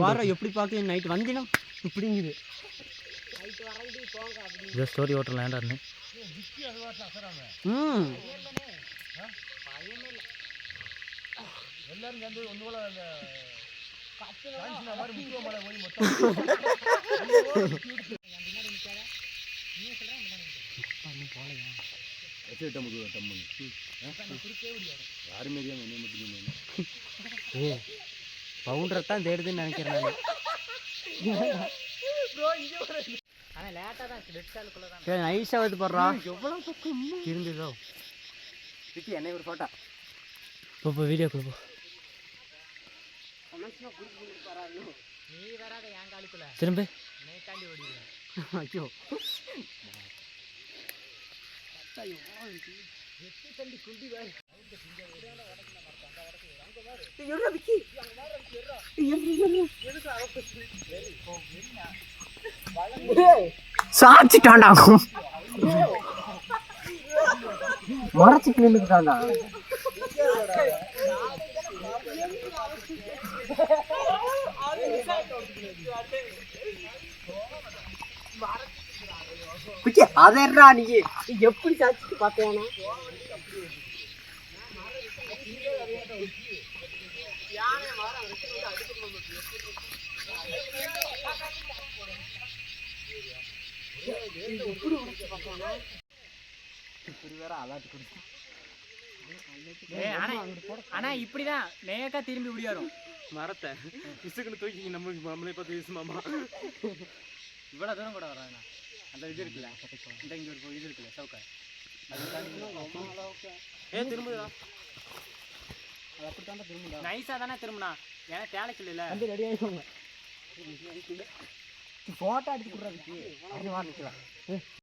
வாரம் எப்படி பார்க்கல நைட் வந்தினா இப்படிங்குது இதை ஸ்டோரி ஓட்டர் லேண்டாருன்னு எல்லாரும் சேர்ந்து ஒன்று போல பவுண்டரை தான் தேடுதுன்னு நினைக்கிறேன் நைஸாக வந்து போடுறா எவ்வளோ பக்கம் இருந்ததோ விக்கி என்னை ஒரு ஃபோட்டோ இப்போ வீடியோ கொடுப்போம் திரும்ப ஐயோ சாச்சிட்டாண்டா மறைச்சிட்டு நின்றுட்டாண்டா அதா நீ எப்படி சாச்சிட்டு பார்த்தேனா ஆனா இப்படிதான் நேக்கா திரும்பி விடியாரும் மரத்தை இசுக்குன்னு தூக்கிங்க நம்மளே பார்த்து வீசுமாமா இவ்வளோ தூரம் கூட வராங்க அந்த இது இருக்குல்ல இந்த இங்கே ஒரு இது இருக்குல்ல சவுக்கா திரும்புதா நைஸாக தானே திரும்பினா ஏன்னா தேலைக்கு இல்லை வந்து ரெடி ஆகிடுவாங்க ஃபோட்டோ எடுத்து கொடுறதுக்கு அது வாங்கிக்கலாம்